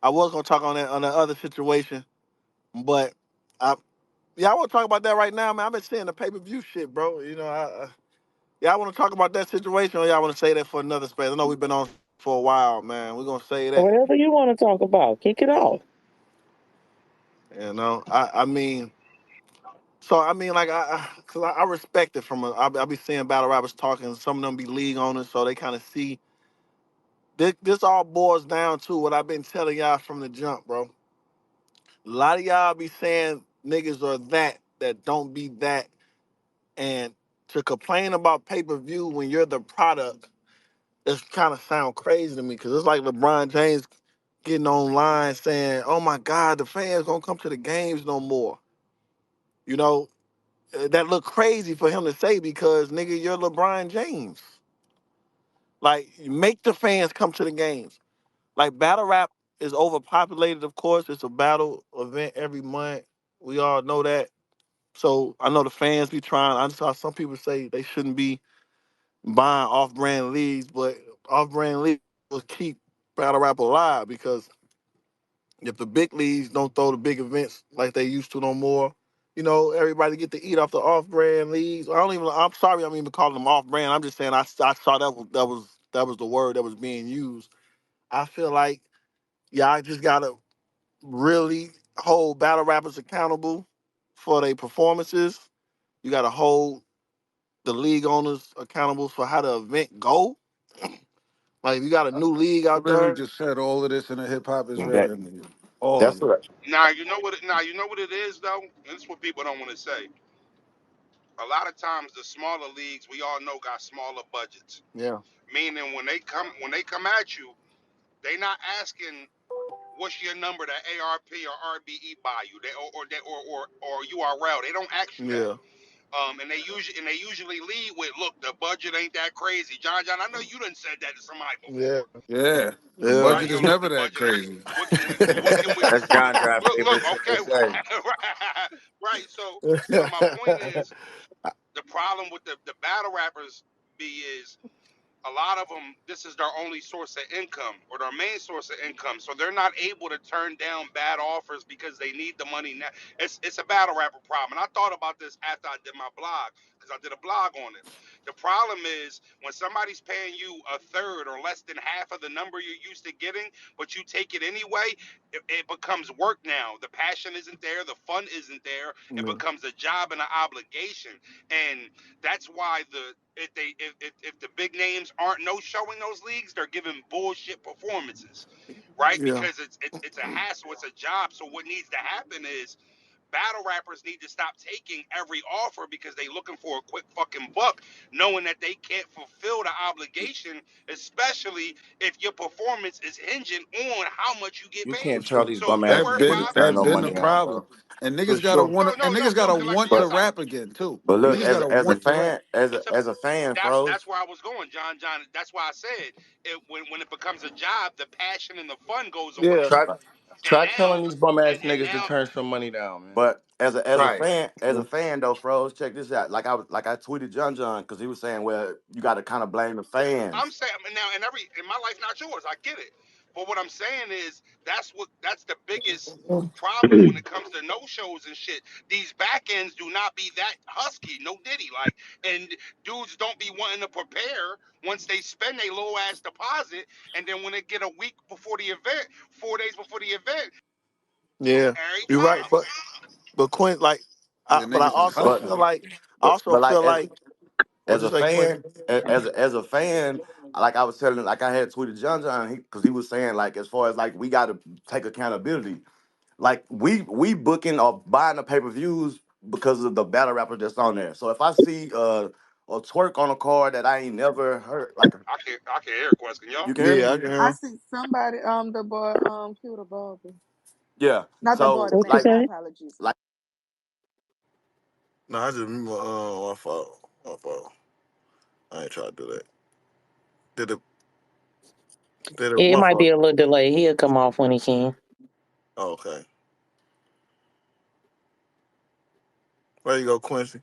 I was gonna talk on that other situation, but I yeah, I want to talk about that right now, man. I've been seeing the pay per view shit, bro. Yeah, I want to talk about that situation, or y'all want to say that for another space. I know we've been on for a while, man. We're gonna say that. Whatever you want to talk about, kick it off. I mean, so I mean, like cause I respect it from I be seeing battle rappers talking. Some of them be league owners, so they kind of see this all boils down to what I've been telling y'all from the jump, bro. A lot of y'all be saying niggas are that don't be that, and to complain about pay per view when you're the product, it's kind of sound crazy to me because it's like LeBron James getting online saying, "Oh my God, the fans don't come to the games no more." You know, that look crazy for him to say because nigga, you're LeBron James. Like, make the fans come to the games. Like, battle rap is overpopulated. Of course, it's a battle event every month. We all know that. So I know the fans be trying. I saw some people say they shouldn't be buying off-brand leagues, but off-brand leagues will keep battle rap alive because if the big leagues don't throw the big events like they used to no more, everybody get to eat off the off-brand leagues. I don't even. I'm sorry, I don't even calling them off-brand. I'm just saying I saw that was the word that was being used. I feel like y'all just gotta really hold battle rappers accountable for their performances. You gotta hold the league owners accountable for how the event go. Like if you got a new league I out literally there. just said all of this in a hip hop is rap That interview. All that's of it. what. Now you know what it is though, and this is what people don't want to say. A lot of times the smaller leagues we all know got smaller budgets. Yeah. Meaning when they come at you, they not asking what's your number to ARP or RBE buy you, or URL. They don't ask you that. Yeah. And they usually lead with, look, the budget ain't that crazy. John, I know you done said that to somebody Yeah. before, Yeah, the Yeah. right? budget You is know, look, never the that budget ain't. crazy. What can we? That's John John Look, favorite shit to okay, say. right. So my point is, the problem with the battle rappers is a lot of them, this is their only source of income or their main source of income, so they're not able to turn down bad offers because they need the money now. It's a battle rapper problem, and I thought about this after I did my blog because I did a blog on it. The problem is when somebody's paying you a third or less than half of the number you're used to getting, but you take it anyway, it becomes work now. The passion isn't there, the fun isn't there. It Yeah. becomes a job and an obligation, and that's why if the big names aren't no showing those leagues, they're giving bullshit performances, right? Yeah. Because it's a hassle, it's a job. So what needs to happen is battle rappers need to stop taking every offer because they looking for a quick fucking buck, knowing that they can't fulfill the obligation, especially if your performance is hinging on how much you get You paid. can't tell these So if bum you ass That work niggas to been five, turn that no been the money down, bro. problem, and For niggas gotta sure. want no, to, no, and no, niggas no, gotta like want to But listen, rap again too. but look, Niggas listen, gotta as a want to rap. fan, as a listen. as a fan, That's froze. where I was going, John. That's why I said when it becomes a job, the passion and the fun goes Yeah. away. Try And try now, telling these bum ass and niggas to now, turn some money down, man. But Right. as a fan though, froze. Check this out. Like I tweeted John because he was saying, well, you got to kind of blame the I'm fans. saying now, and my life not yours. I get it, but what I'm saying is that's the biggest problem when it comes to no shows and shit. These back ends do not be that husky, no diddy, like, and dudes don't be wanting to prepare once they spend a low ass deposit, and then when they get a week before the event, 4 days before the event, Yeah. every You're right. time. But Quinn, like, Yeah, but I niggas is also But feel hustling. like but like what'd as you a say, Quinn? fan, as a fan, like I was telling, like I had tweeted John because he was saying like as far as like we got to take accountability. Like we booking or buying the pay per views because of the battle rapper that's on there. So if I see a twerk on a card that I ain't never heard, like I can hear a question, y'all. you can hear me? Yeah, I can hear I him. see somebody, the boy, killed a barber. Yeah. Not the boy, So the What you man. like My say? apologies. like No, I just remember my fault. My fault. I ain't trying to do that. Did it did it It my might be fault. a little delay. He'll come off when he can. Oh, okay. There you go, Quincy.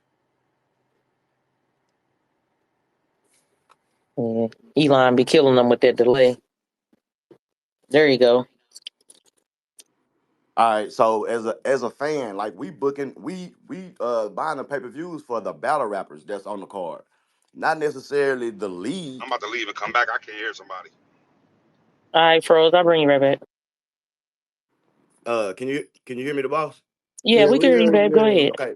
Yeah. Elon be killing them with that delay. There you go. All right, so as a fan, like we buying the pay-per-views for the battle rappers that's on the card, not necessarily the I'm league. about to leave and come back. I can't hear somebody. All right, froze. I'll bring you right back. Can you hear me, the boss? Yeah, Yeah, we we can hear you heard back. Go you. ahead. Okay,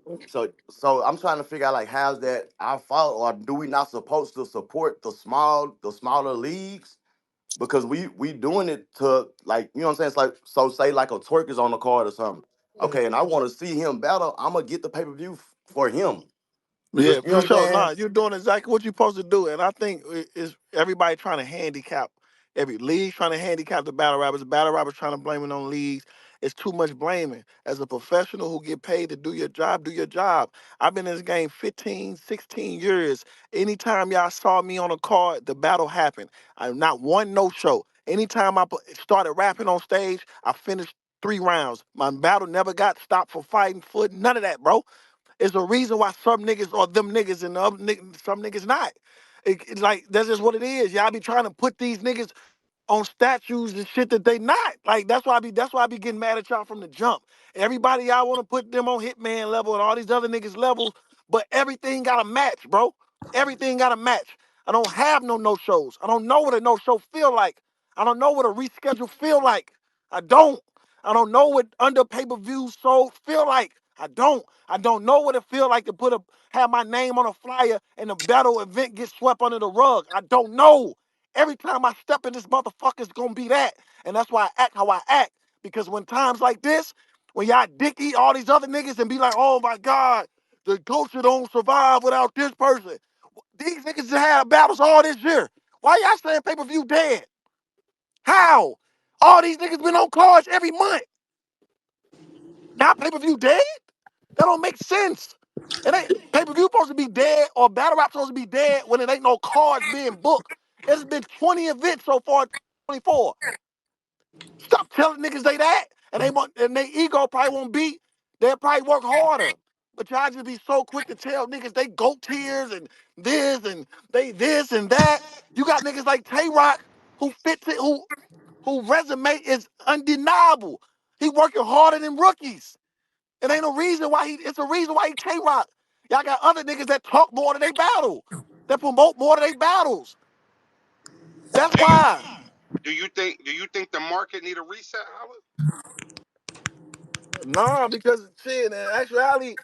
so I'm trying to figure out like how's that our fault, or do we not supposed to support the smaller leagues, because we doing it to, like, you know what I'm saying? It's like, so say like a twerk is on the card or something. Okay, and I want to see him battle. I'm gonna get the pay-per-view for him. Yeah, You know for what I'm sure. saying? Nah, you're doing exactly what you're supposed to do, and I think is everybody trying to handicap every league, trying to handicap the battle rappers. The battle rappers trying to blame it on leagues. It's too much blaming. As a professional who get paid to do your job, do your job. I've been in this game 15, 16 years. Anytime y'all saw me on a card, the battle happened. I'm not one no show. Anytime I started rapping on stage, I finished 3 rounds. My battle never got stopped for fighting foot. None of that, bro. It's a reason why some niggas are them niggas and the other some niggas not. It's like that's just what it is. Y'all be trying to put these niggas on statues and shit that they not. Like that's why I be getting mad at y'all from the jump. Everybody y'all want to put them on Hitman level and all these other niggas levels, but everything got to match, bro. Everything got to match. I don't have no shows. I don't know what a no show feel like. I don't know what a reschedule feel like. I don't. I don't know what under pay-per-view sold feel like. I don't. I don't know what it feel like to have my name on a flyer and the battle event get swept under the rug. I don't know. Every time I step in this motherfucker, it's gonna be that. And that's why I act how I act. Because when times like this, when y'all dick eat all these other niggas and be like, oh my God, the culture don't survive without this person. These niggas just had battles all this year. Why y'all saying pay-per-view dead? How? All these niggas been on cards every month. Now pay-per-view dead? That don't make sense. It ain't pay-per-view supposed to be dead or battle rap supposed to be dead when it ain't no cards being booked. It's been 20 events so far, 24. Stop telling niggas they that. And they ego probably won't be. They'll probably work harder. But y'all just be so quick to tell niggas they goat tears and this and they this and that. You got niggas like Tay Rock who fits it, who resume is undeniable. He working harder than rookies. It ain't a reason why it's a reason why he Tay Rock. Y'all got other niggas that talk more than they battle. That promote more than they battles. That's why. Do you think the market need a reset, Howard? Nah, because shit, in actuality,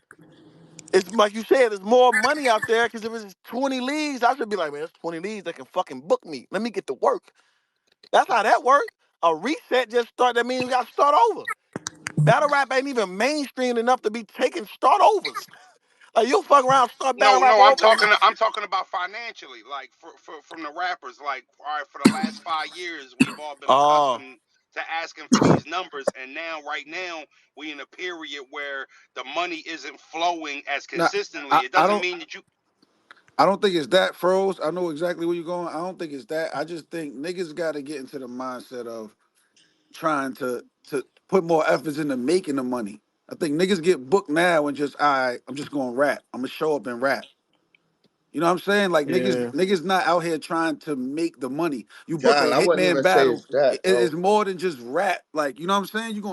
it's like you said, there's more money out there. Because if it's 20 leagues, I should be like, man, there's 20 leagues that can fucking book me. Let me get to work. That's how that works. A reset just start. That means we got to start over. Battle rap ain't even mainstream enough to be taking start overs. Like you'll fuck around, start battle No, rap no, I'm over. talking. I'm talking about financially, like for from the rappers. Like, all right, for the last 5 years, we've all been Oh, accustomed to asking for these numbers, and now, right now, we in a period where the money isn't flowing as Now, consistently. I, It I doesn't don't mean that you. I don't think it's that froze. I know exactly where you're going. I don't think it's that. I just think niggas got to get into the mindset of trying to put more efforts into making the money. I think niggas get booked now and just, all right, I'm just going to rap. I'm gonna show up and rap. You know what I'm saying? Like yeah. niggas not out here trying to make the money. You book John, a I wouldn't hitman even say battle, it's that, it's bro. more than just rap. Like, you know what I'm saying? You're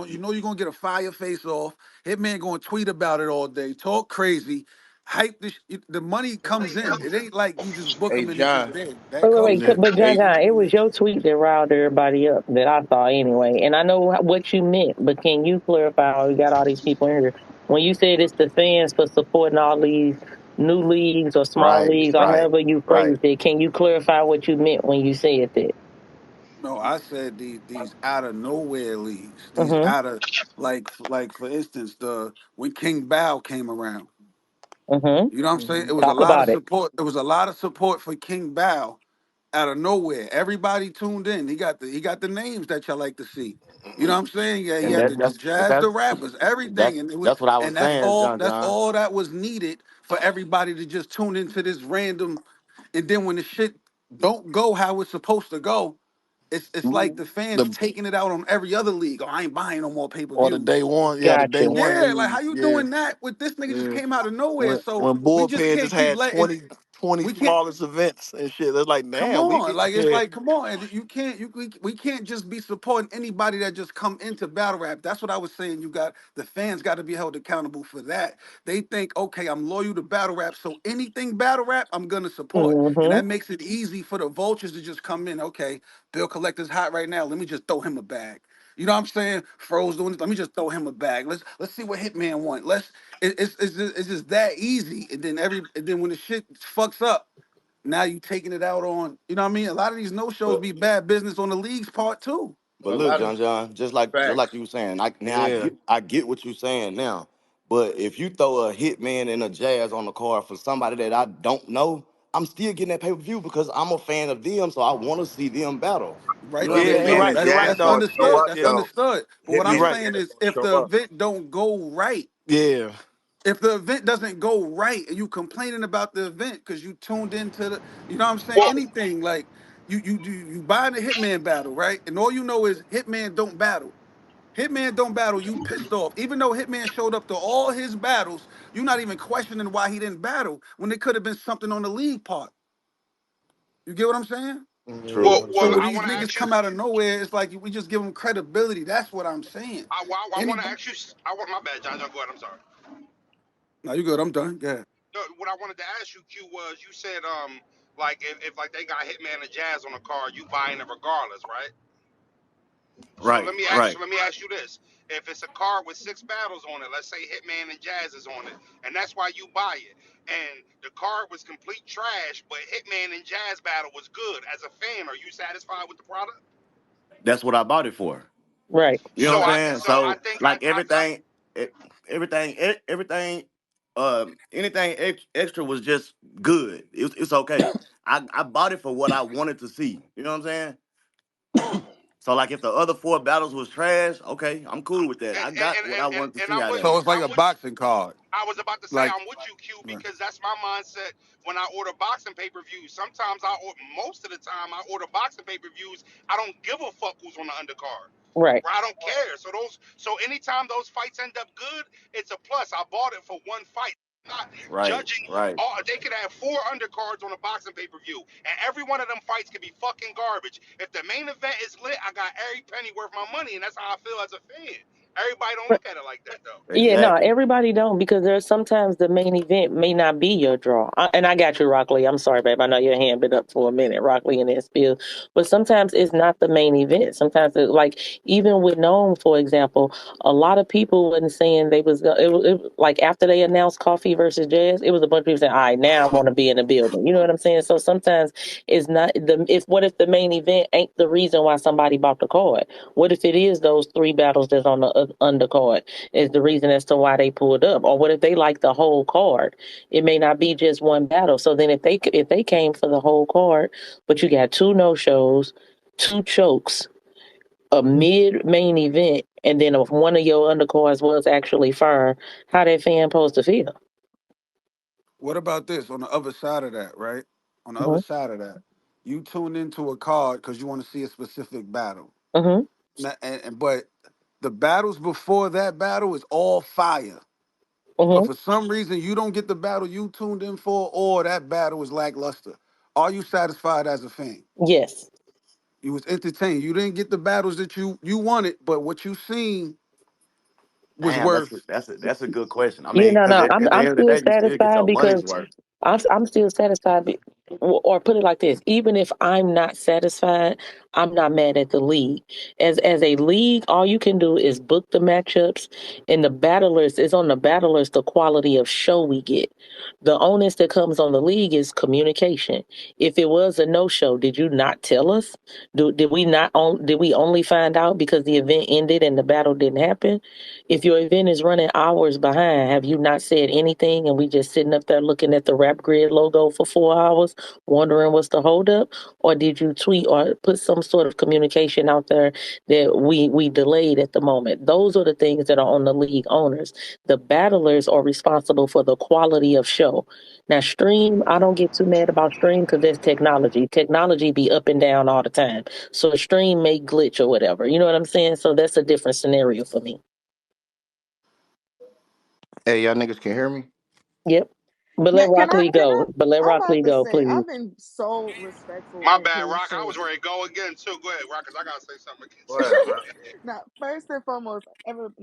gonna get a fire face off. Hitman gonna tweet about it all day, talk crazy, hype the money comes in. It ain't like you just book Hey, them and it's just John. there. That Wait, comes Yeah. wait. in. But John, Hey, John, it was your tweet that riled everybody up that I saw anyway. And I know what you meant, but can you clarify? We got all these people in here. When you said it's the fans for supporting all these new leagues or small Right, leagues or right, however you right. phrased it, can you clarify what you meant when you said that? No, I said these out of nowhere leagues. These Mm-hmm. out of like for instance, the when King Bao came around. Mm-hmm. You know what I'm saying? It Mhm. was a Talk lot of about it. support. There was a lot of support for King Bao out of nowhere. Everybody tuned in. He got the names that y'all like to see. You know what I'm saying? Yeah, he And had that the that's jazz, the rappers, everything, and that's what I was that's saying, all John that's John. all that was needed for everybody to just tune into this random. And then when the shit don't go how it's supposed to go, it's like the fans The taking it out on every other league. Oh, I ain't buying no more pay per or the views. day one, yeah, the day Gotcha. one Yeah, like how leagues, you yeah, doing that with this nigga just yeah. came out of nowhere? When So when we just bullpen can't just keep had letting. 20. 20 We can't. smallest events and shit. They're like, Come damn, we on, get like it's yeah. like, come on, and you can't, we can't just be supporting anybody that just come into battle rap. That's what I was saying. You got the fans got to be held accountable for that. They think, okay, I'm loyal to battle rap, so anything battle rap, I'm gonna support, and Mm-hmm. that makes it easy for the vultures to just come in. Okay, Bill Collector's hot right now. Let me just throw him a bag. You know what I'm saying? Froze doing this. Let me just throw him a bag. Let's see what Hitman want. It's just that easy. And then when the shit fucks up, now you taking it out on, you know what I mean? A lot of these no shows But be bad business on the league's part too. but A look, lot of John, just like facts. you were saying, Yeah. I get what you're saying now. But if you throw a Hitman and a Jazz on the card for somebody that I don't know, I'm still getting that pay per view because I'm a fan of them, so I want to see them battle. You Right? know what I'm Yeah, you're Hitman saying? right. and You're right Jazz That's gonna though. show Yeah, understood. up That's yeah. though. understood. But what You're I'm Hitman right. and saying Jazz is gonna if show the up. event don't go right, Yeah. if the event doesn't go right and you complaining about the event because you tuned into the, you know what I'm saying? Well, Anything like you buying the Hitman battle, right? And all you know is Hitman don't battle. Hitman don't battle, you pissed off. Even though Hitman showed up to all his battles, you're not even questioning why he didn't battle when it could have been something on the league part. You get what I'm saying? True. Yeah. So well, when True. I these want to niggas ask you. come out of nowhere, it's like we just give them credibility. That's what I'm saying. I want to Anybody? ask you. I want my bad, John. John, go ahead. I'm sorry. No, you good. I'm done. Yeah. No, what I wanted to ask you, Q, was you said like if like they got Hitman and Jazz on the card, you buying it regardless, right? So Right, right. let me ask you this: if it's a card with 6 battles on it, let's say Hitman and Jazz is on it, and that's why you buy it, and the card was complete trash, but Hitman and Jazz battle was good. As a fan, are you satisfied with the product? That's what I bought it for. Right. You know what I'm saying? So I So think like e- everything, anything extra was just good. It's okay. I bought it for what I wanted to see. You know what I'm saying? So like if the other 4 battles was trash, okay, I'm cool with that. I got what I wanted to and see out of So it. it's like a boxing card. I was about to say Like, I'm with you, Q, because that's my mindset when I order boxing pay-per-views. Sometimes most of the time I order boxing pay-per-views. I don't give a fuck who's on the undercard. Right. Where I don't care. So anytime those fights end up good, it's a plus. I bought it for one fight. Not Right, judging right. all they could have 4 undercards on a boxing pay-per-view. And every one of them fights could be fucking garbage. If the main event is lit, I got every penny worth my money, and that's how I feel as a fan. Everybody don't look at it like that though. Yeah, no, Exactly. everybody don't because there's sometimes the main event may not be your draw. And I got you, Rockley. I'm sorry, babe. I know your hand been up for a minute, Rockley and this spill. But sometimes it's not the main event. Sometimes it's like even with Gnome, for example, a lot of people wasn't saying they was like after they announced Coffee versus Jazz, it was a bunch of people saying, "All right, now I want to be in the building." You know what I'm saying? So sometimes it's not the if what if the main event ain't the reason why somebody bought the card? What if it is those 3 battles that's on the undercard? Is the reason as to why they pulled up. Or what if they like the whole card? It may not be just one battle. So then if they came for the whole card, but you got 2 no-shows, 2 chokes, a mid main event, and then if one of your undercards was actually fire, how that fan supposed to feel? what about this on the other side of that, right? On the other Hmm. side of that, you tune into a card because you want to see a specific battle. Hmm. But the battles before that battle is all fire. But Hmm. for some reason, you don't get the battle you tuned in for, or that battle is lackluster. Are you satisfied as a fan? Yes. You was entertained. You didn't get the battles that you wanted, but what you seen was Damn, worth. that's a good question. I Yeah, mean, no, because no. at the I'm end of the still day, you still get satisfied your because money's worth. I'm still satisfied. Or put it like this: even if I'm not satisfied, I'm not mad at the league. As a league, all you can do is book the matchups, and the battlers is on the battlers the quality of show we get. The onus that comes on the league is communication. If it was a no show, did you not tell us? Did we not did we only find out because the event ended and the battle didn't happen? If your event is running hours behind, have you not said anything and we just sitting up there looking at the Rap Grid logo for 4 hours, wondering what's the holdup? Or did you tweet or put some sort of communication out there that we delayed at the moment? Those are the things that are on the league owners. The battlers are responsible for the quality of show. Now, stream, I don't get too mad about stream because there's technology. Technology be up and down all the time. So a stream may glitch or whatever. You know what I'm saying? So that's a different scenario for me. Hey, y'all niggas can hear me? Yep. But let Yeah, Rock Lee can I? go. But let I'm Rock about Lee to go, say please. I've been so respectful My and bad, Rock. I was patient. ready to go again too. Go ahead, Rock, because I gotta say something again Go too. ahead, man. Now, first and foremost,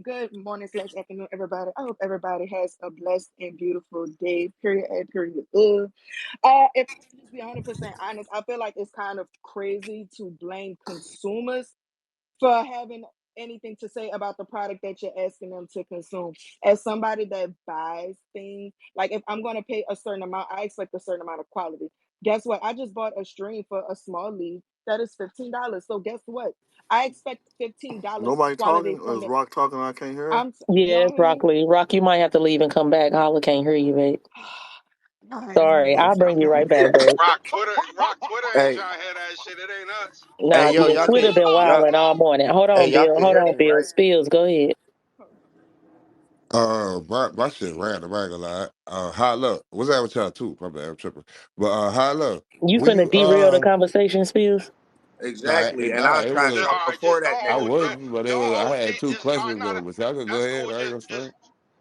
good morning slash afternoon, everybody. I hope everybody has a blessed and beautiful day. Period. A period. If I can just be 100% honest, I feel like it's kind of crazy to blame consumers for having anything to say about the product that you're asking them to consume. As somebody that buys things, like if I'm going to pay a certain amount, I expect a certain amount of quality. Guess what? I just bought a stream for a small league that is $15. So guess what? I expect $15 Nobody talking? quality Or from is the. Rock talking? I can't hear her. Yeah, Y'all it's hear Rock me? Lee. Rock, you might have to leave and come back. Holla can't hear you, babe. Y'all ain't hear Sorry, me. I'll bring you right back, babe. Rock, Twitter ain't Hey, trying to hear that shit. It ain't us. hey, Nah, yo, yeah, y'all Twitter can been y'all wilding all morning. Hold hey on, y'all Bill. can Hold hear on, me, Bill. right? Spills, go ahead. My shit random. I ain't gonna lie. High love. What's that with y'all too? My bad, I'm tripping. But high love. You When finna you derail the conversation, Spills? Exactly. And nah, I was it trying was to Just, all right, before just that I nigga was, but it don't was I OD. had two Just all right, questions no, though. But y'all can go that's ahead. cool. I ain't gonna Just front.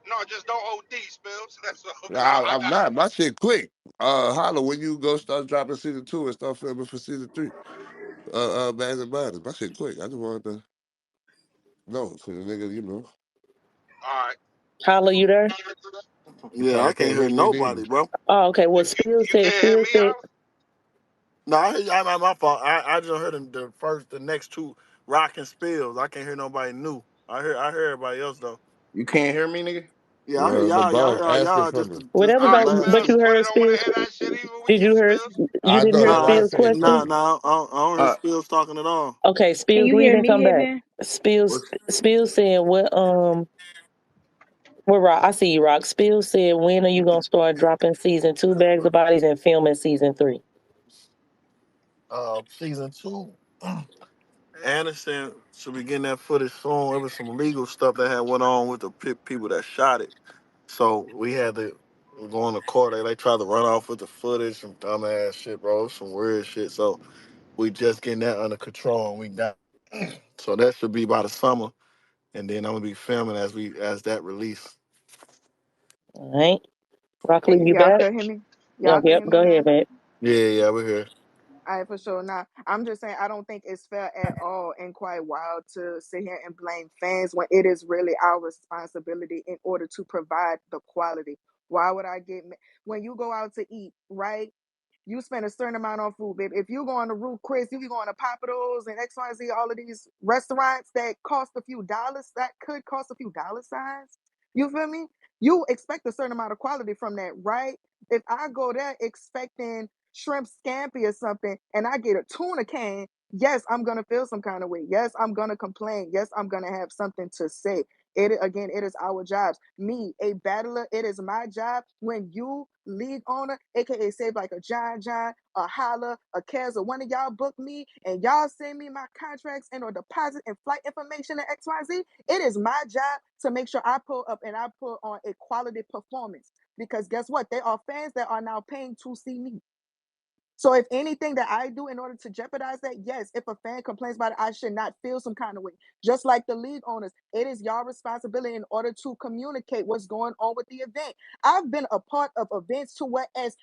no, just don't OD spills. That's all. Nah, I'm not. My shit quick. Holla when you go start dropping season 2 and start filming for season 3. Bags and Bodies. My shit quick. I just wanted to know, so the nigga, All right. Holla, you there? you Yeah, I probably can't can't hear hear me neither. nobody, bro. Oh, okay. You Well, you can't hear me, Spills said, Holla? No, I hear you. My fault. I just heard the next two Rock and Spills. I can't hear nobody new. I hear everybody else though. you can't hear me, nigga? Yeah, I hear But y'all. bro, I Y'all was hear all asking y'all. for me. whatever All Just the right, about last what Spills. you two. Twitter heard, don't want to Spills. hear that shit even with Did you, you hear? Spills. You I didn't know hear that's why Nah, I Spills' said it question? nah, quick. nah. I don't hear Uh Spills talking at all. Okay, Can Spills, you leave hear and me, come back. Hitman? what's Spills said what Rock? I see you, Rock. Spills said when are you gonna start dropping season 2 bags of bodies and filming season 3? Season two. Anderson should be getting that footage soon. There was some legal stuff that had went on with the people that shot it. So we had to go into court. They tried to run off with the footage, some dumbass shit, bro. Some weird shit. So we just getting that under control and we got so that should be by the summer. And then I'm gonna be filming as that release. All right, Rock, Hey, leave you y'all back. could hear me? Y'all Yep, could yep. hear me Go now? ahead, babe. Yeah, yeah, we're here. All right, for sure. Now, I'm just saying, I don't think it's fair at all and quite wild to sit here and blame fans when it is really our responsibility in order to provide the quality. Why would I when you go out to eat, right? You spend a certain amount on food, babe. If you go on the Ruth Chris, you be going to Papados and XYZ, all of these restaurants that cost a few dollars, that could cost a few dollar signs. You feel me? You expect a certain amount of quality from that, right? If I go there expecting shrimp scampi or something and I get a tuna can, yes, I'm gonna feel some kind of way. Yes, I'm gonna complain. Yes, I'm gonna have something to say. It again, it is our jobs. Me, a battler, it is my job. When you league owner, aka say like a John, a Holla, a Kez, or one of y'all book me and y'all send me my contracts and or deposit and flight information and XYZ, it is my job to make sure I pull up and I put on a quality performance. Because guess what? There are fans that are now paying to see me. So if anything that I do in order to jeopardize that, yes, if a fan complains about it, I should not feel some kind of way. Just like the league owners, it is your responsibility in order to communicate what's going on with the event. I've been a part of events to whereas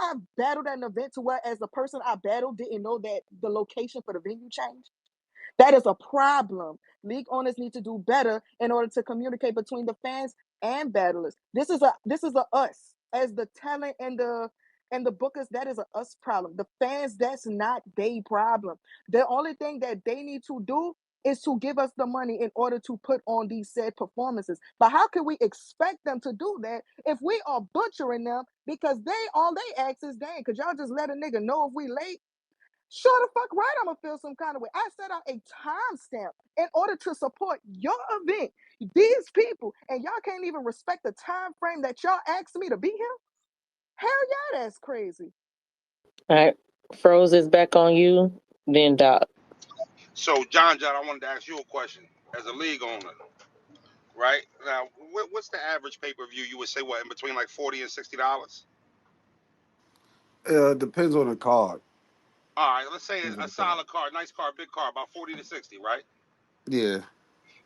I've battled at an event to whereas the person I battled didn't know that the location for the venue changed. That is a problem. League owners need to do better in order to communicate between the fans and battlers. This is a us as the talent and the bookers. That is a us problem. The fans, that's not their problem. The only thing that they need to do is to give us the money in order to put on these said performances. But how can we expect them to do that if we are butchering them because they all they ask is dang, could y'all just let a nigga know if we late? Sure the fuck right, I'm gonna feel some kind of way. I set out a timestamp in order to support your event. These people, and y'all can't even respect the time frame that y'all asked me to be here. Hell yeah, that's crazy. All right, Froze is back on you. Then Doc. So, John, I wanted to ask you a question. As a league owner, right now, what's the average pay per view? You would say what in between like $40 and $60. Depends on the card. All right, let's say Depends on a the card. solid car, nice car, big car, about 40 to 60, right? Yeah.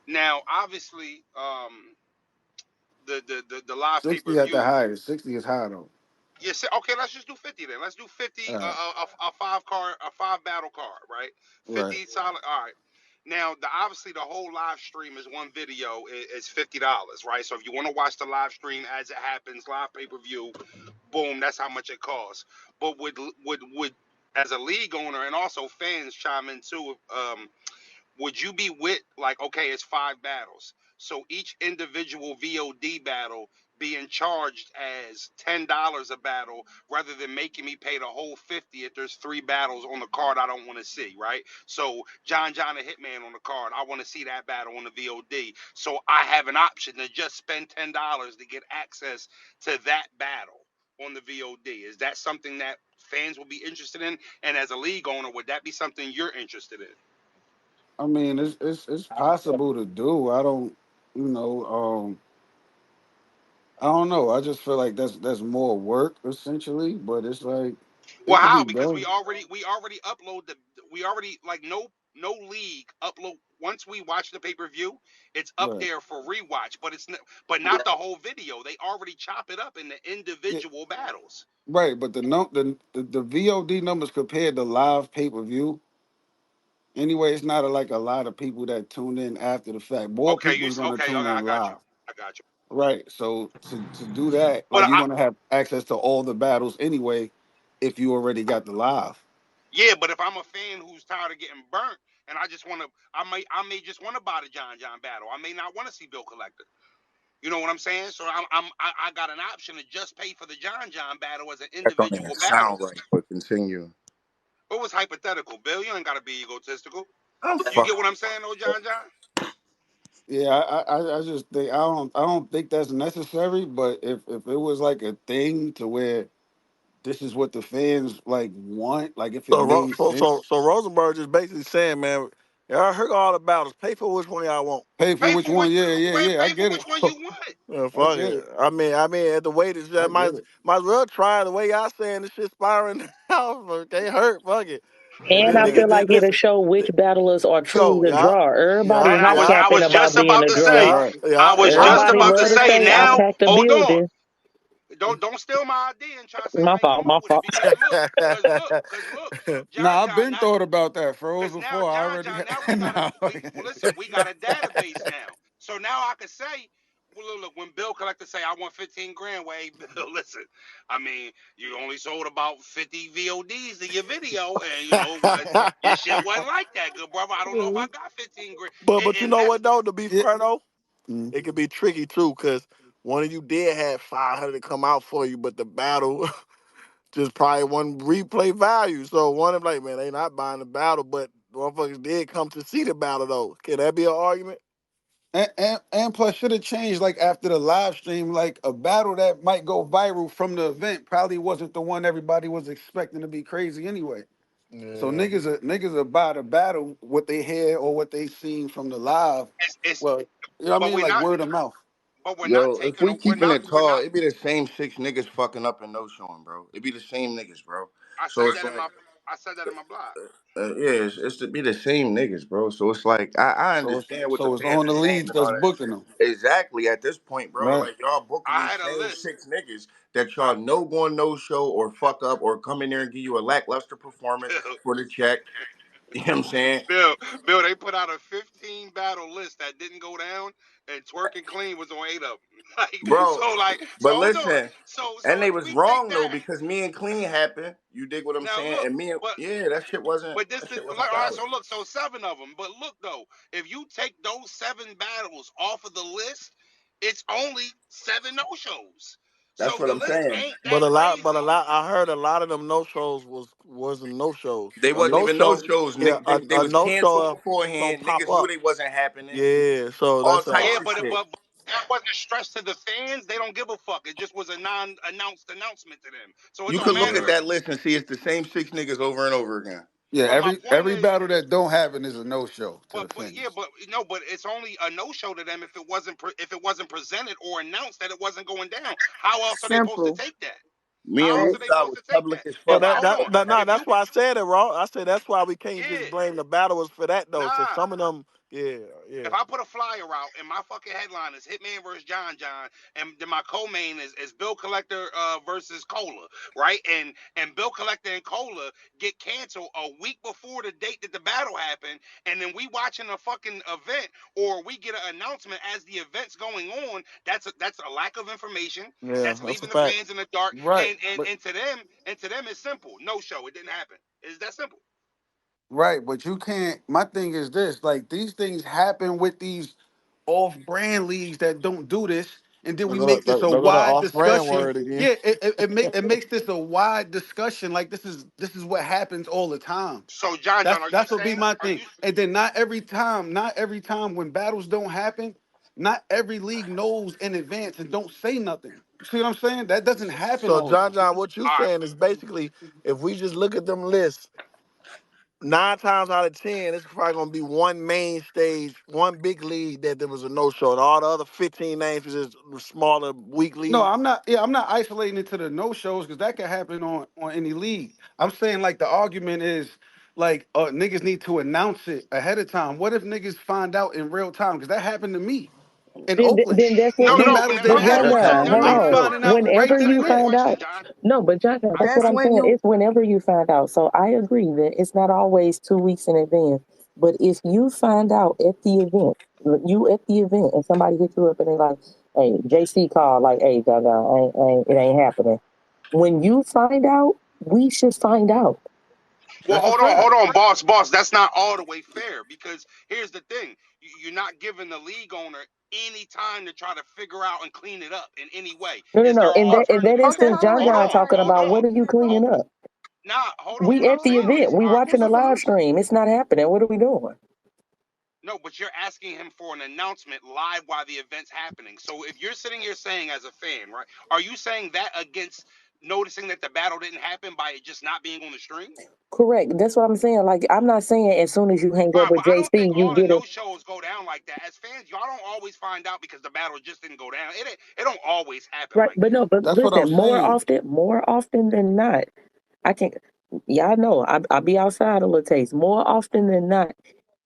Now, obviously, the live pay per 60 at the view. highest. 60 is high though. Yes, okay. Let's just do 50 then. Let's do 50. All right. A five card, a five battle card, right? Right. 50 solid. All right. Now, obviously the whole live stream is one video. Is $50, right? So if you want to watch the live stream as it happens, live pay per view, boom, that's how much it costs. But would as a league owner and also fans chime in too. Would you be with, like, okay, it's five battles, so each individual VOD battle being charged as $10 a battle rather than making me pay the whole 50 if there's three battles on the card I don't want to see, right? So John and Hitman on the card, I want to see that battle on the VOD, so I have an option to just spend $10 to get access to that battle on the VOD. Is that something that fans will be interested in? And as a league owner, would that be something you're interested in? I mean, it's possible to do. I don't, you know, I don't know. I just feel like that's more work essentially, but it's like Well, it could be how? Because we done. already we already upload the we already like no league upload once we watch the pay per view, it's up Right. there for rewatch, but but not the whole video. They already chop it up into Yeah, individual battles. right. But the VOD numbers compared to live pay per view, anyway, it's not like a lot of people that tune in after the fact. More Okay, people is gonna okay, tune I in got you, live. I got you. Right. So to do that, But like you're gonna have access to all the battles anyway, if you already got the live. yeah, but if I'm a fan who's tired of getting burnt and I just want to, I may just want to buy the John battle. I may not want to see Bill Collector. You know what I'm saying? So I got an option to just pay for the John battle as an That don't even individual battle. sound right, but continue. It was hypothetical, Bill. You ain't gotta be egotistical. I'm You fucking. get what I'm saying, though, John? Yeah, I just think I don't think that's necessary. But if it was like a thing to where this is what the fans like want, like if it So, made sense, so Rosenberg is basically saying, man, y'all heard all about us. Pay for which one y'all want. pay for Pay which for one. which Yeah, yeah, yeah. I pay for get which it. one you want. I Fuck get it. it. I mean, at the way this, I get it. might as well try the way y'all saying this shit spiraling out. Can't hurt. Fuck it. And And then I feel nigga, like it'll listen, show which battlers are truly yo, the y'all, draw. Everybody y'all, And I hype was I y'all, capping was about just being about the to say, draw. Right. I was just Everybody about to love to say say I now. packed the Hold on. building. Don't steal my idea and try to say My I ain't fault, come up my with it fault. because look, Nah, I've John, been not thought about that froze because now before. I already Now we got a nah. we well, listen, we got a database now. So now I can say, well, look, when Bill Collector say I want 15 grand, wait, Bill, listen, I mean, you only sold about 50 VODs of your video, and your shit wasn't like that, good brother. I don't know if I got 15 grand, but you and know that's what though? To be Yeah. fair though, Mm. it could be tricky too, cause one of you did have 500 come out for you, but the battle just probably one replay value. So one of them like, man, they not buying the battle, but motherfuckers did come to see the battle though. Can that be an argument? And plus should have changed like after the live stream, like a battle that might go viral from the event probably wasn't the one everybody was expecting to be crazy anyway. So Yeah. niggas are buy the battle what they hear or what they seen from the live. it's Well, you know what I but mean? we're Like not, word of mouth. but we're not Yo, if taking, we keeping it tall, it be the same six niggas fucking up and no showing, bro. It be the same niggas, bro. I So said it's that in like, my blog. yeah, it's to be the same niggas, bro. So it's like, I So understand what the so it's fans on are the saying leads and all that's that booking shit. them. Exactly at this point, bro. Right. Like y'all booking I these had a same list. six niggas that I, y'all know going no show or fuck up or come in there and give you a lackluster performance for the check. You know what I'm saying? Bill, they put out a 15 battle list that didn't go down, and Twerk and Clean was on 8 of them. Bro, So but hold on. listen, So and they if was we take wrong though that, because me and Clean happened. You dig what I'm now saying? look, And me, and, but yeah, this that is shit wasn't like, all right. valid. So look, so 7 of them. But look though, if you take those 7 battles off of the list, it's only 7 no shows. That's So what the I'm list saying. ain't that crazy. I heard a lot of them no shows wasn't no shows. They A wasn't no even no show, shows. yeah, Nick, they a was no canceled show don't beforehand. pop Niggas knew up. they wasn't happening. Yeah, so All that's Yeah, types of shit. but that wasn't stressed to the fans. They don't give a fuck. It just was a non-announced announcement to them. So it You don't could look at matter. Yeah. that list and see it's the same six niggas over and over again. Yeah, But my point every is, battle that don't happen is a no show to the but yeah, fans. but no, but it's only a no-show to them if if it wasn't presented or announced that it wasn't going down. How else are they supposed to Simple. take that? Me and How else are they Woodside supposed was to take public that? as so If fuck I about hold on, that. no, if you that's why I said it, wrong. I said that's why we can't just yeah, blame the battlers for that though. So nah, some of them Yeah, yeah. If I put a flyer out and my fucking headline is Hitman versus John John, and then my co-main is Bill Collector versus Cola, right? And Bill Collector and Cola get canceled a week before the date that the battle happened, and then we watching a fucking event, or we get an announcement as the event's going on. That's a lack of information. Yeah, That's that's a leaving the fact. fans in the dark. Right, And but to them it's simple. No show. It didn't happen. It's that simple. right, but you can't. My thing is this: like these things happen with these off-brand leagues that don't do this, and then There we go, make this a there go that wide off-brand discussion. word again. Yeah, it makes this a wide discussion. Like this is what happens all the time. So John John, That's are you that's what be saying? my Are thing. you? And then not every time when battles don't happen, not every league knows in advance and don't say nothing. You see what I'm saying? That doesn't happen So all the John time. John, what you All right. saying is basically if we just look at them lists, 9 times out of 10, it's probably gonna be one main stage, one big league that there was a no show. And all the other 15 names was just smaller weak No, leagues. I'm not. Yeah, I'm not isolating it to the no shows because that can happen on any league. I'm saying like the argument is like niggas need to announce it ahead of time. What if niggas find out in real time? Because that happened to me in Oakland. Then that's No, what. Them Then, no. battles Whenever didn't but that's John happen, what so John, that, hold I I'm on. feel finding I, out right Whenever that's then a and you great there. find question, out, John. no, but John, that's what That's I'm when saying. you It's whenever you find out. So I agree that it's not always 2 weeks in advance. But if you find out at the event, you at the event, and somebody hits you up and they like, "Hey, JC called, like, hey, John, John, it ain't happening." When you find out, we should find out. Well, That's a hold fact. on, boss. That's not all the way fair because here's the thing: you're not giving the league owner any time to try to figure out and clean it up in any way. No, no, Is no. there In that alternatives? okay, instance, hold on, John wait, Hold John wait, on, wait, talking hold hold about on. what on. are you cleaning up? Nah, hold on. We What I'm at the saying event. is, We all right. Here's watching a the live solution. stream. It's not happening. What are we doing? No, but you're asking him for an announcement live while the event's happening. So if you're sitting here saying as a fan, right, are you saying that against noticing that the battle didn't happen by it just not being on the stream? Correct. That's what I'm saying. Like, I'm not saying as soon as you hang up Right, with but I don't JC, think you all the get no it. shows go down like that. As fans, y'all don't always find out because the battle just didn't go down. It don't always happen Right. like But that. no, but That's what I'm listen, saying. more often than not, I can, y'all know, I be outside a little taste. More often than not,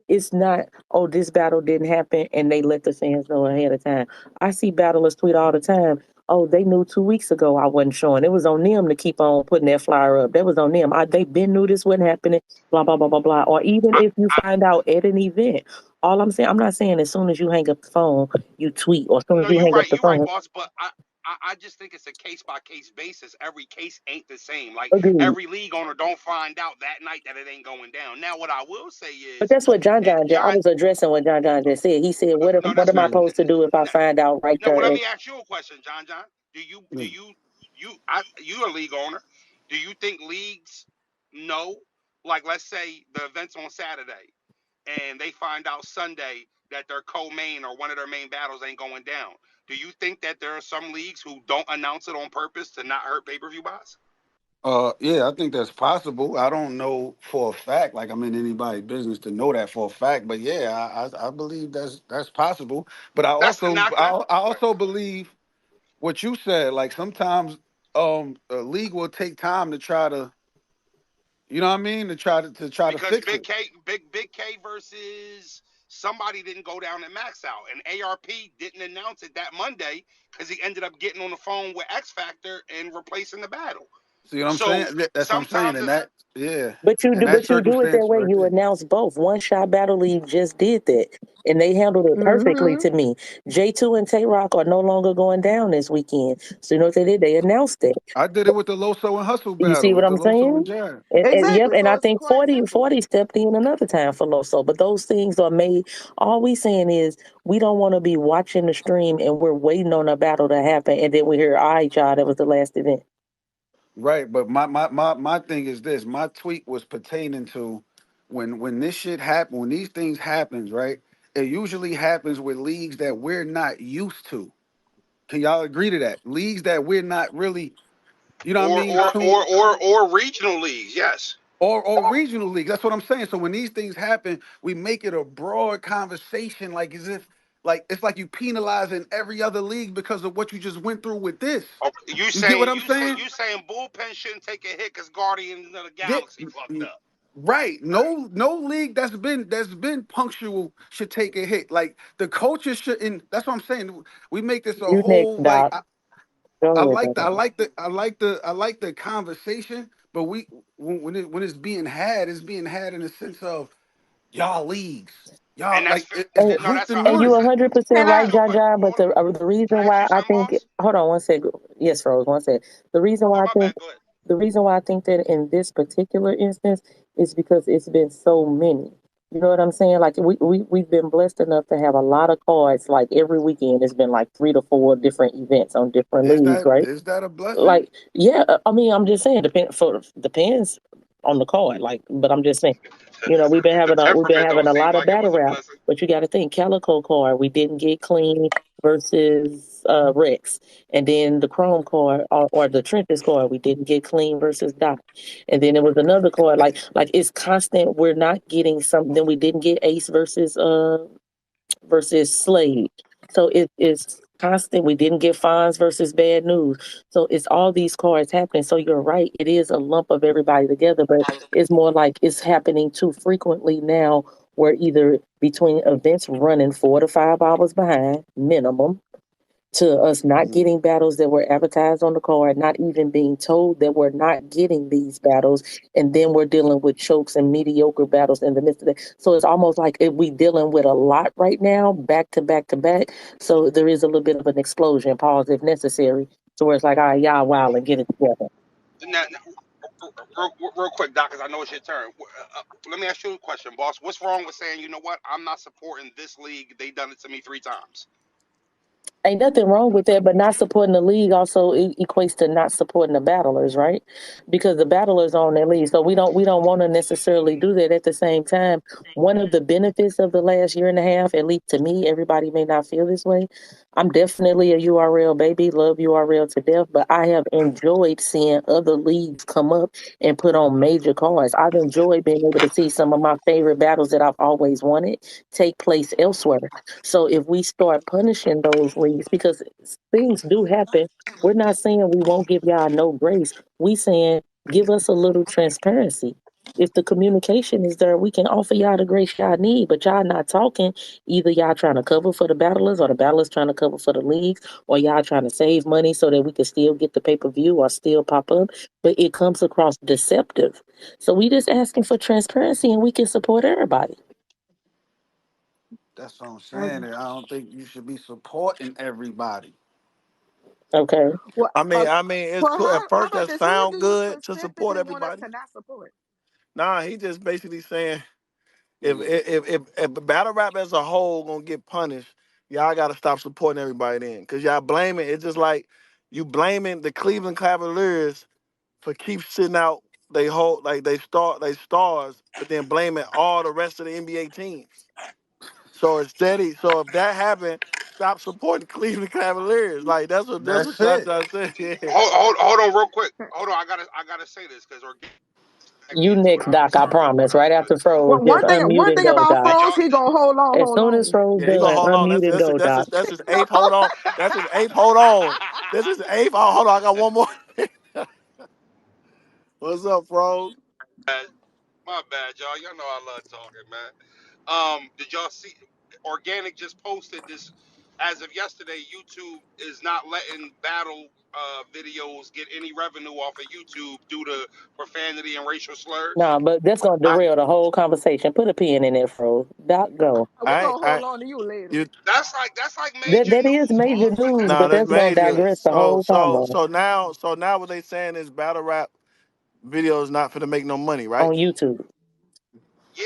it's not, oh, this battle didn't happen and they let the fans know ahead of time. I see battlers tweet all the time, oh, they knew 2 weeks ago I wasn't showing. It was on them to keep on putting that flyer up. That was on them. They been knew this wasn't happening, blah, blah, blah, blah, blah. Or even I, if you I find out at an event, all I'm saying, I'm not saying as soon as you hang up the phone, you tweet, or as soon as no, you hang up the you're right, phone, boss. But I just think it's a case by case basis. Every case ain't the same. Like agreed. every league owner don't find out that night that it ain't going down. Now, what I will say But is, that's what John if John did. I John, was addressing what John John just said. He said, no, what that's am I fair. Yeah. supposed to do if I Now, find out right well, there let at me ask you a question, John. John, do Yeah. you a league owner? Do you think leagues know? Like, let's say the event's on Saturday, and they find out Sunday that their co-main or one of their main battles ain't going down. Do you think that there are some leagues who don't announce it on purpose to not hurt pay-per-view buys? Yeah, I think that's possible. I don't know for a fact, like I'm in anybody's business to know that for a fact, but yeah, I believe that's possible. But That's not good. I Go ahead. also believe what you said. Like sometimes a league will take time to try to, you know what I mean, to try to Because fix it. Big K versus somebody didn't go down at Max Out, and ARP didn't announce it that Monday because he ended up getting on the phone with X Factor and replacing the battle. See what I'm So saying? That's what I'm saying. sometimes And it's that, yeah, in that but you do it that circumstance way. right You there. announce both. One Shot Battle League just did that, and they handled it perfectly Mm-hmm. to me. J2 and Tay Rock are no longer going down this weekend. So you know what they did? They announced it. I did it with the Loso and Hustle You see battle what with the I'm Loso and saying? Jazz. Yep, Exactly. and So I it's think quite simple. 40 stepped in another time for Loso. But those things are made. All we saying is we don't want to be watching the stream and we're waiting on a battle to happen, and then we hear, all right, y'all, that was the last event. Right, but my thing is this. My tweet was pertaining to when this shit happen, when these things happens, right? It usually happens with leagues that we're not used to. Can y'all agree to that? Leagues that we're not really, you know what I or mean, or tuned or or regional leagues. Yes. or regional leagues. That's what I'm saying. So when these things happen, we make it a broad conversation, like as if like it's like you penalizing every other league because of what you just went through with this. Okay, You get what I'm saying? you saying bullpen shouldn't take a hit because Guardians of the Yeah, Galaxy fucked up. Right. Right. No league that's been punctual should take a hit. Like the coaches shouldn't. That's what I'm saying. We make this a You next, whole like Doc. Go I ahead, like the I Doc. like the I like the I like the conversation, but when it's being had, it's being had in the sense of y'all leagues, y'all And that's like fair. And, it's No, grouped that's in a and hundred you one. percent. 100% Can I? right, So, John but John. But hold on. the Can reason I ask why you I something, think, boss? hold on one second. Yes, Rose, one second. The reason Oh, why I my think bad. Go ahead. the reason why I think that in this particular instance is because it's been so many. You know what I'm saying? Like we've been blessed enough to have a lot of cards. Like every weekend, it's been like 3 to 4 different events on different leagues, right? Is that a blessing? Like, yeah, I mean, I'm just saying, depends on the card. Like, but I'm just saying, The we've been temperament having don't a seem lot of like it battle was a rap. blessing. But you got to think, Calico card, we didn't get clean versus Rex, and then the Chrome card or the Trenches card, we didn't get clean versus Doc, and then there was another card like it's constant. We're not getting something. Then we didn't get Ace versus Slade. So it's constant. We didn't get fines versus bad news. So it's all these cards happening. So you're right. It is a lump of everybody together, but it's more like it's happening too frequently now where either between events running 4 to 5 hours behind minimum to us not Mhm. getting battles that were advertised on the card, not even being told that we're not getting these battles, and then we're dealing with chokes and mediocre battles in the midst of it. So it's almost like we dealing with a lot right now, back to back to back. So there is a little bit of an explosion, pause if necessary. So where it's like, all right, y'all wild and get it together. Now, real quick, Doc, because I know it's your turn. Let me ask you a question, boss. What's wrong with saying, you know what, I'm not supporting this league? They done it to me 3 times. Ain't nothing wrong with that, but not supporting the league also equates to not supporting the battlers, right? Because the battlers are on their league, so we don't want to necessarily do that. At the same time, one of the benefits of the last year and a half, at least to me, everybody may not feel this way. I'm definitely a URL baby, love URL to death, but I have enjoyed seeing other leagues come up and put on major cards. I've enjoyed being able to see some of my favorite battles that I've always wanted take place elsewhere. So if we start punishing those leagues, because things do happen, we're not saying we won't give y'all no grace. We saying give us a little transparency. If the communication is there, we can offer y'all the grace y'all need, but y'all not talking. Either y'all trying to cover for the battlers or the battlers trying to cover for the leagues, or y'all trying to save money so that we can still get the pay-per-view or still pop up. But it comes across deceptive. So we just asking for transparency and we can support everybody. That's what I'm saying. Okay. And I don't think you should be supporting everybody. Okay. Well, I mean, it's well, cool. At how first, about that this? Who do sound you good to support specifically want us everybody. to not support? Nah, he just basically saying if Yeah, if battle rap as a whole gonna get punished, y'all gotta stop supporting everybody then, cause y'all blaming. It's just like you blaming the Cleveland Cavaliers for keep sitting out they whole like they stars, but then blaming all the rest of the NBA teams. So it's steady. So if that happened, stop supporting Cleveland Cavaliers. Like that's what that's John it. John said. Yeah. Hold on, real quick. Hold on, I gotta say this because organic tagged me You into it. next, I'm Doc. I sorry for promise. Right interrupting, but after Froze, Well, just unmute one and thing go, about Doc. did Froze, y'all? he gonna As hold soon as on. Froze Yeah, he gonna done, hold on. unmute and go, Doc. That's his eighth. Hold on. That's his eighth. Hold on. This is eighth. Oh, hold on. I got one more. What's up, bro? My bad, y'all. Y'all know I love talking, man. Did y'all see? Organic just posted this. As of yesterday, YouTube is not letting battle videos get any revenue off of YouTube due to profanity and racial slurs. Nah, but that's gonna I derail the whole conversation. Put a pin in it, Froze. Doc, go. We I gonna I hold on to you later. you That's like That major that is news, major boss. Like news, that's nah, but that's that's gonna major. digress the So whole so combo so now so now what they saying is battle rap videos not for to make no money, right? on YouTube. yeah,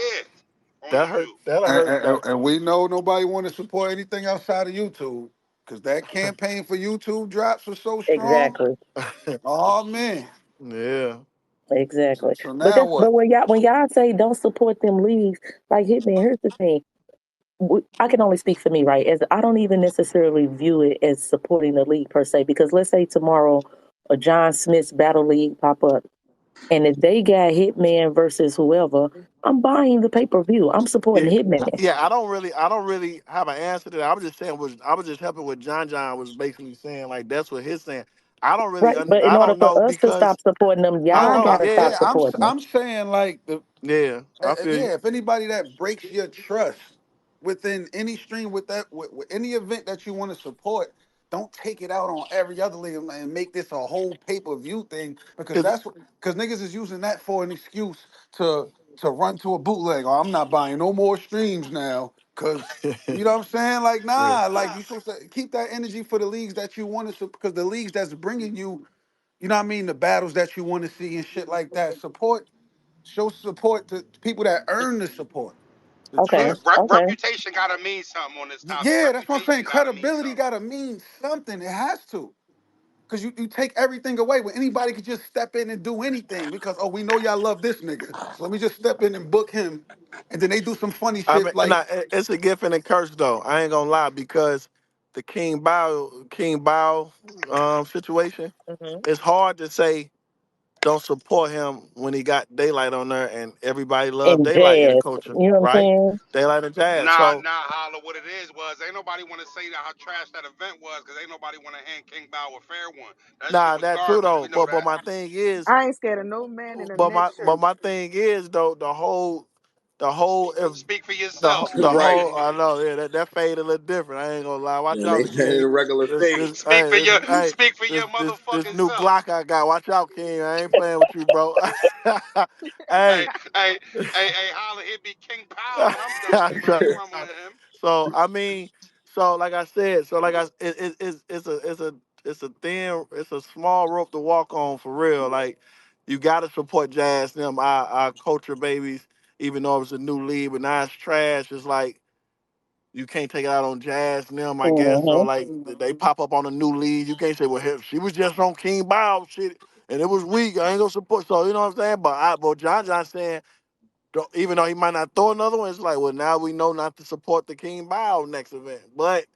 on That hurt. YouTube. That'll And, hurt. and, and we know nobody want to support anything outside of YouTube because that campaign for YouTube drops was so strong. Exactly. Oh man. Yeah. So, Exactly. so But now that's but what? when y'all say don't support them leagues, like Hitman, here's the thing. I can only speak for me, right? As I don't even necessarily view it as supporting the league per se, because let's say tomorrow a John Smith's Battle League pop up, and if they got Hitman versus whoever, I'm buying the pay per view. I'm Yeah, supporting Hitman. yeah. I don't really have an answer to that. I was just saying I was just helping what John was basically saying. Like that's what he's saying. I don't really Right. But in I order don't for know us to stop because supporting them, I y'all know, gotta stop yeah, supporting them. I'm saying like the yeah, I feel you. yeah, if anybody that breaks your trust within any stream with any event that you want to support, don't take it out on every other league and make this a whole pay-per-view thing because 'Cause- that's what because niggas is using that for an excuse to run to a bootleg. Or I'm not buying no more streams now because you know what I'm saying? Like, yeah. nah, like you supposed to keep that energy for the leagues that you want to because the leagues that's bringing you, you know what I mean, the battles that you want to see and shit like that. Show support to people that earn the support, the Okay. trust. Okay. Reputation gotta mean something on this topic. Yeah, that's what I'm saying. Reputation gotta mean Credibility something. gotta mean something. It has to. Cause you take everything away when anybody could just step in and do anything because oh we know y'all love this nigga. So let me just step in and book him. And then they do some funny I mean, shit like nah, it's a gift and a curse though. I ain't gonna lie because the King Bao situation. Hmm. It's hard to say don't support him when he got Daylight on there and everybody love And Daylight in the jazz, culture, you know what I'm right? saying? Daylight and Jazz. Nah, So nah, holla. What it is was ain't nobody want to say that how trash that event was because ain't nobody want to hand King Bow a fair one. That shit nah, was that too garbage. though. We know But that. my thing is, I ain't scared of no man in a net but shirt. my thing is though the whole if Speak for the yourself. the Right. whole I know yeah that fade a little different. I ain't gonna lie. Watch And they out, said it King. a regular fade. Speak for your Hey speak for your this motherfucking new self. Glock I got. Watch out, King. I ain't playing with you, bro. Hey, Hey. hey, holla, it be King Pow when I'm done with him. I ain't rumbling him. So I mean, so like I said, so like it's a small rope to walk on for real. Like you gotta support Jazz them, our culture babies, even though it's a new league, but now it's trash. It's like you can't take it out on Jazz and them, I guess. So Hmm. like they pop up on a new league. You can't say, well, hell, she was just on King Bow shit and it was weak. I ain't gonna support. So you know what I'm saying? But John saying even though he might not throw another one, it's like, well, now we know not to support the King Bao next event. But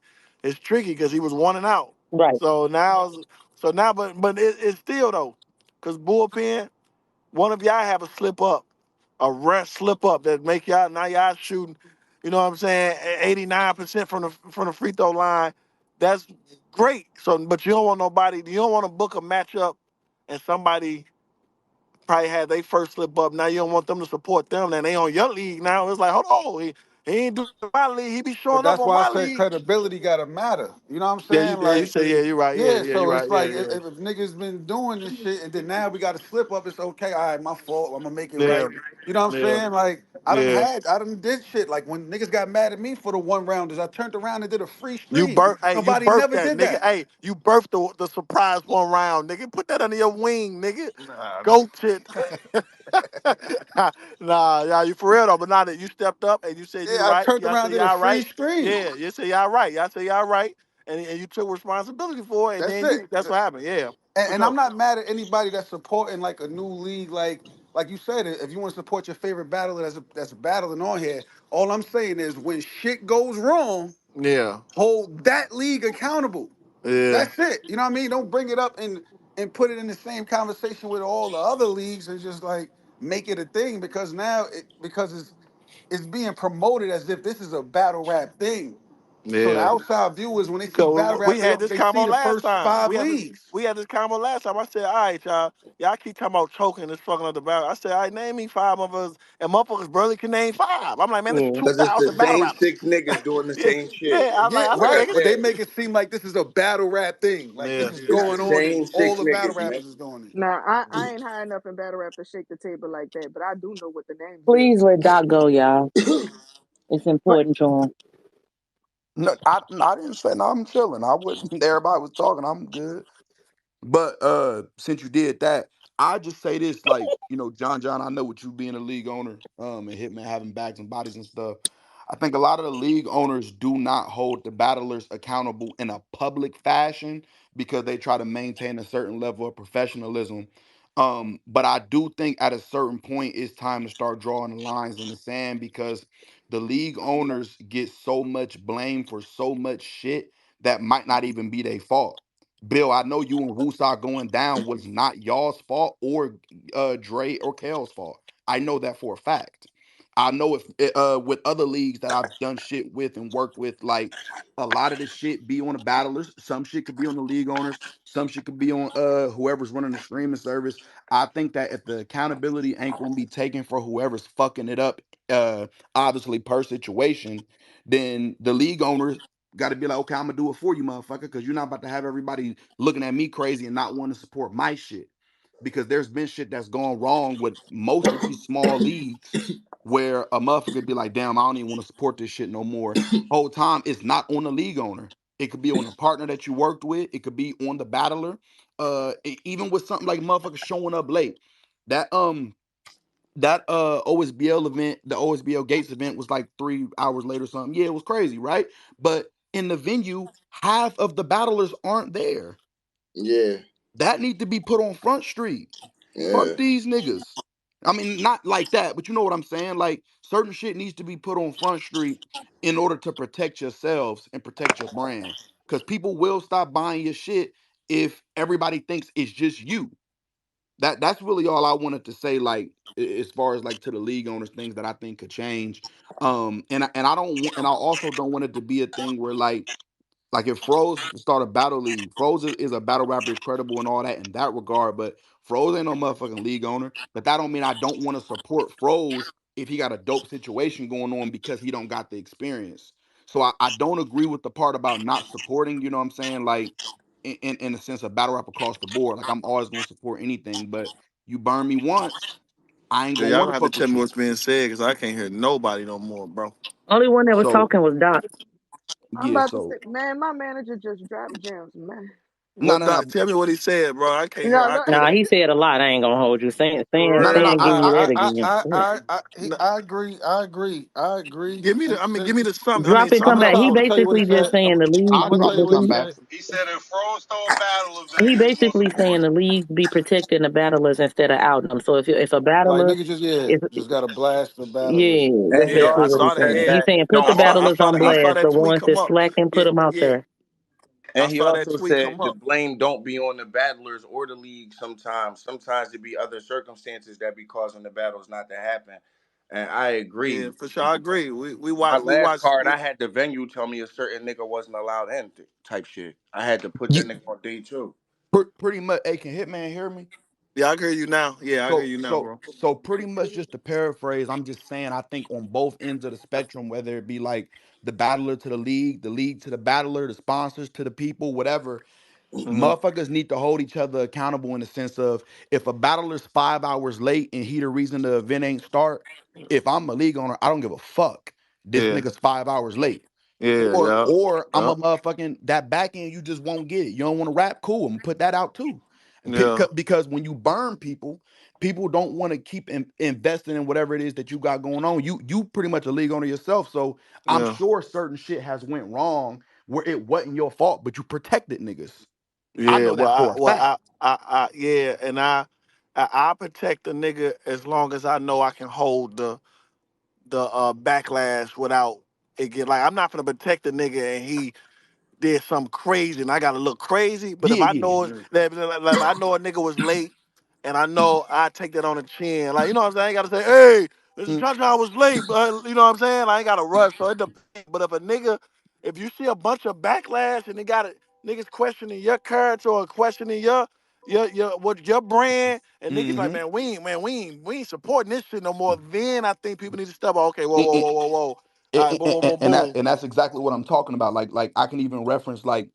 it's tricky because he was one and out. Right. So now, but it's still though, because bullpen, one of y'all have a slip up, a rare slip up that make y'all now y'all shooting, you know what I'm saying, 89% from the free throw line. That's great. So, but you don't want nobody, you don't want to book a matchup and somebody probably had they first slip up. Now you don't want them to support them. Then they on your league now. It's like, hold on, he ain't doing my league. He be but showing up that's on why I my said league. credibility gotta matter. You know what I'm Yeah, saying? you Like, say, yeah, you're right. Yeah, yeah, yeah, so you're it's right. Yeah, like yeah, if niggas been doing this shit and then now we got to slip up, it's okay. All right, my fault. I'm gonna make it yeah, right. You know what I'm yeah, saying? Like yeah. I done did shit. Like when niggas got mad at me for the one rounders, I turned around and did a free stream. You Nobody birthed never that, did nigga. that. Hey, you birthed the surprise one round, nigga. Put that under your wing, nigga. Nah, nah. Go shit. Nah, yeah, you for real though. But now that you stepped up and you said you Yeah, I right, turned y'all around say and did a y'all free right. stream. Yeah, you say y'all right. Y'all say y'all right, and you took responsibility for it, and That's then it. that's what happened. Yeah, for And I'm sure. not mad at anybody that's supporting like a new league, like you said, if you want to support your favorite battler that's battling on here, all I'm saying is when shit goes wrong, Yeah, hold that league accountable. yeah, That's it. You know what I mean? Don't bring it up and put it in the same conversation with all the other leagues and just like make it a thing because because it's being promoted as if this is a battle rap thing. So the yeah. outside viewers, when they see battle Cause rap, we had this they see combo the last first time. five leagues. We had this combo last time. I said, all right, y'all keep talking about choking this fucking up the battle. I said, all right, name me five of us, and motherfuckers barely can name five. I'm like, man, it's Yeah. Because it's the 2,000 battle same rappers. six niggas doing the Yeah, same shit. yeah. Yeah, I said, right. nigga, But they make it seem like this is a battle rap thing. Like yeah, this is It's the going on and same all six the battle niggas, man. rappers is doing it. Now I ain't high enough in battle rap to shake the table like that, but I do know what the names is. Please let Doc go, y'all. It's But important to him. No, I didn't say no. I'm chilling. I wouldn't. Everybody was talking. I'm good. But since you did that, I just say this, like, John, I know with you being a league owner, and Hitman having backs and bodies and stuff. I think a lot of the league owners do not hold the battlers accountable in a public fashion because they try to maintain a certain level of professionalism. But I do think at a certain point it's time to start drawing the lines in the sand because the league owners get so much blame for so much shit that might not even be their fault. Bill, I know you and Woosah going down was not y'all's fault or Dre or Kale's fault. I know that for a fact. I know if with other leagues that I've done shit with and worked with, like a lot of the shit be on the battlers. Some shit could be on the league owners. Some shit could be on whoever's running the streaming service. I think that if the accountability ain't gonna be taken for whoever's fucking it up, obviously per situation, then the league owners got to be like, okay, I'm gonna do it for you, motherfucker, because you're not about to have everybody looking at me crazy and not want to support my shit. Because there's been shit that's gone wrong with most of these small leagues where a motherfucker be like, damn, I don't even want to support this shit no more. Whole time it's not on the league owner. It could be on a partner that you worked with. It could be on the battler. Even with something like motherfuckers showing up late. That OSBL event, the OSBL Gates event was like 3 hours later or something. Yeah, it was crazy, right? But in the venue, half of the battlers aren't there. Yeah, That need to be put on Front Street. yeah. Fuck these niggas. I mean, not like that, but you know what I'm saying? Like certain shit needs to be put on Front Street in order to protect yourselves and protect your brand. Cause people will stop buying your shit if everybody thinks it's just you. That's really all I wanted to say, like as far as like to the league owners, things that I think could change. And I don't want, and I also don't want it to be a thing where like if Froze start a battle league, Froze is a battle rapper, is credible and all that in that regard, but Froze ain't no motherfucking league owner. But that don't mean I don't want to support Froze if he got a dope situation going on because he don't got the experience. So I don't agree with the part about not supporting, you know what I'm saying? Like in the sense of battle rap across the board. Like I'm always gonna support anything, but you burn me once, I ain't Yeah, gonna y'all want to gonna have to fuck tell with me you. what's being said because I can't hear nobody no more, bro. Only one that was So talking was Doc. I'm yeah, about to say, so man, my manager just dropped gems, man. no What no no doc, tell me what he said, bro. I can't hear. No, I look, couldn't. Nah, he said a lot. I ain't gonna hold you. no no no Saying I give you that again. No, I agree. I agree. I agree. give me the. And I mean, give me the sum. I mean, Drop and I'm come gonna something back. tell. He I'm about. gonna tell you what he basically just said. saying the I'm I'll league, gonna tell drop you and what he come the back. said. He said if Froze throw a battle he event, he's gonna basically saying support the it. leagues be protecting the battlers instead of outing them. So if a Like battler niggas is just gotta blast the battlers. yeah, And that's he Yeah, basically I what also saw he's that. saying. said Yeah, He's that saying put don't the I battlers blame. saw on that. I saw blast. that The tweet ones come that up. slacking, put Yeah, them out yeah. there. I And he saw that also tweet said come the up. blame don't be on the battlers or the league sometimes. Sometimes it be other circumstances that be causing the battles not to happen. And I Yeah, agree. for sure. I agree. We My watch. We last watch. card, I had the venue tell me a certain nigga wasn't allowed in type shit. I had to put Yeah, that nigga on day two. pretty much. Hey, can Hitman hear me? Yeah, I hear you now. Yeah, I hear So you now, so bro. so pretty much just to paraphrase, I'm just saying I think on both ends of the spectrum, whether it be like the battler to the league to the battler, the sponsors to the people, whatever, Hmm. motherfuckers need to hold each other accountable in the sense of if a battler's 5 hours late and he the reason the event ain't start, if I'm a league owner, I don't give a fuck. This Yeah, nigga's 5 hours late. yeah, yeah, Or I'm yeah, a motherfucking that back end you just won't get it. You don't want to rap, cool. I'm gonna put that out too. And yeah, because when you burn people, people don't want to keep investing in whatever it is that you got going on. You pretty much a league owner yourself, so I'm yeah, sure certain shit has went wrong where it wasn't your fault, but you protected niggas. I yeah. know that for a fact. Yeah, and I protect the nigga as long as I know I can hold the backlash without it get like I'm not gonna protect the nigga and he did something crazy and I gotta look crazy. But if Yeah, I yeah. know it, like, if I know a nigga was late and I know I take that on the chin, like you know what I'm saying. I ain't gotta say, hey, this Mm, Cha Cha was late, but you know what I'm saying. I ain't gotta rush. So it depends. But if a nigga, if you see a bunch of backlash and they got it, niggas questioning your character or questioning your brand, and niggas like, mm-hmm. we ain't supporting this shit no more. Then I think people need to step up. Okay, whoa, And, whoa, and, whoa, whoa, whoa. All right, boom, boom, boom, boom. and that's exactly what I'm talking about. Like I can even reference like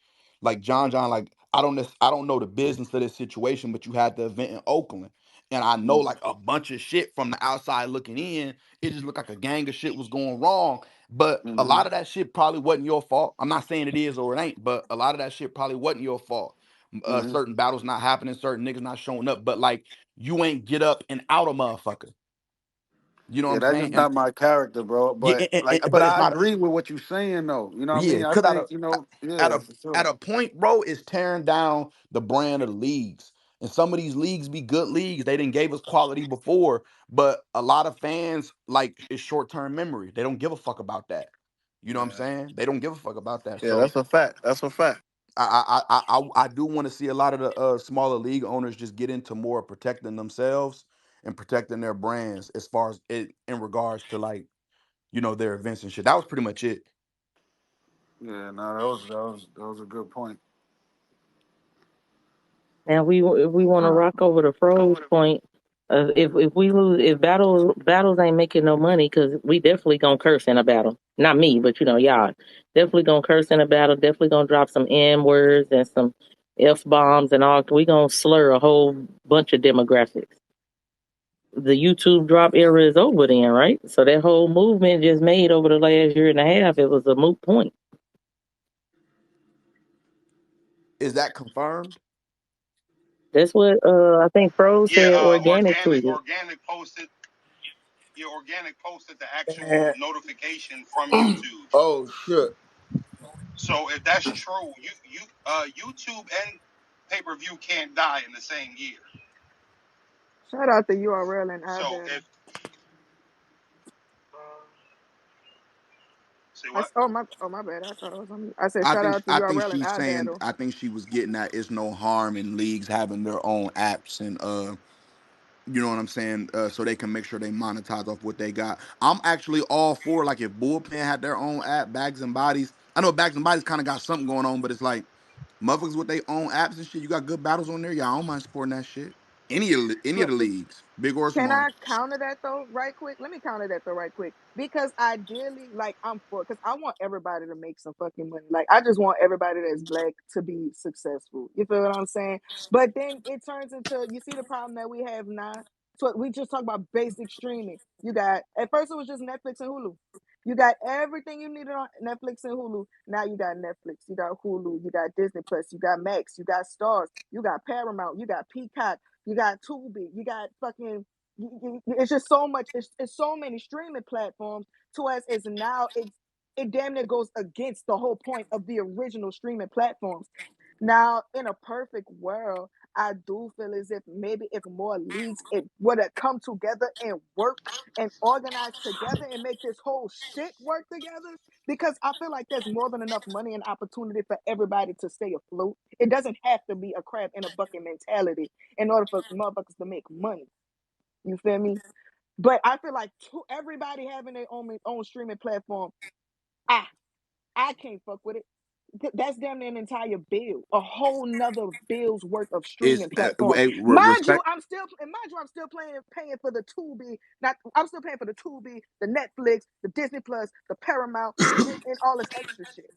John. Like I don't know the business of this situation, but you had the event in Oakland, and I know like a bunch of shit from the outside looking in. It just looked like a gang of shit was going wrong. But a Mm-hmm. lot of that shit probably wasn't your fault. I'm not saying it is or it ain't, but a lot of that shit probably wasn't your fault. Mm-hmm. Certain battles not happening, certain niggas not showing up. But like you ain't get up and out a motherfucker. You know what Yeah, I'm that's saying? just And not my character, bro. yeah, But like, but but it's I not. agree with what you're saying, though. You know what I Yeah, mean? I because think, at yeah, a for at sure. a point, bro, it's tearing down the brand of the leagues. And some of these leagues be good leagues. They didn't gave us quality before, but a lot of fans like it's short term memory. They don't give a fuck about that. You know what I'm Yeah. saying? They don't give a fuck about that. Yeah, So that's a fact. That's a fact. I do want to see a lot of the smaller league owners just get into more protecting themselves and protecting their brands as far as it in regards to like, their events and shit. That was pretty much it. Yeah, no, that was a good point. Now if we want to rock over the pros point, if we lose, if battles ain't making no money, because we definitely gonna curse in a battle. Not me, but y'all definitely gonna curse in a battle. Definitely gonna drop some N words and some F bombs and all. We gonna slur a whole bunch of demographics. The YouTube drop era is over then, right? So that whole movement just made over the last year and a half, it was a moot point. Is that confirmed? That's what I think Fro Yeah, said. Organic organic tweeted. organic posted. Yeah, organic posted the actual notification from YouTube. Oh shit. So if that's true, YouTube and pay per view can't die in the same year. Shout out the URL and So iBattle. if say I what? s- oh my bad. I thought I was on mute. I said shout out to I think URL and she's saying iBattle. I think she was getting at it's no harm in leagues having their own apps and you know what I'm saying? So they can make sure they monetize off what they got. I'm actually all for like if Bullpen had their own app, Bags and Bodies. I know Bags and Bodies kind of got something going on, but it's like motherfuckers with their own apps and shit. You got good battles on there. Yeah, I don't mind supporting that shit. Any of the leagues, big or Can small. I counter that though, right quick? Let me counter that though, right quick. Because ideally, like I'm for, because I want everybody to make some fucking money. Like I just want everybody that's black to be successful. You feel what I'm saying? But then it turns into, you see the problem that we have now. So we just talk about basic streaming. You got at first it was just Netflix and Hulu. You got everything you needed on Netflix and Hulu. Now you got Netflix, you got Hulu, you got Disney Plus, you got Max, you got Stars, you got Paramount, you got Peacock, you got Tubi, you got fucking it's just so much. It's so many streaming platforms to us. Is now it damn near goes against the whole point of the original streaming platforms. Now, in a perfect world, I do feel as if maybe if more leagues it would have come together and work and organize together and make this whole shit work together. Because I feel like there's more than enough money and opportunity for everybody to stay afloat. It doesn't have to be a crab in a bucket mentality in order for motherfuckers to make money. You feel me? But I feel like everybody having their own streaming platform, I I can't fuck with it. That's damn near an entire bill, a whole nother bill's worth of Is streaming platforms. respect. Mind you, I'm still paying for the Tubi. Not, I'm still paying for the Tubi, the Netflix, the Disney Plus, the Paramount, and all this extra shit.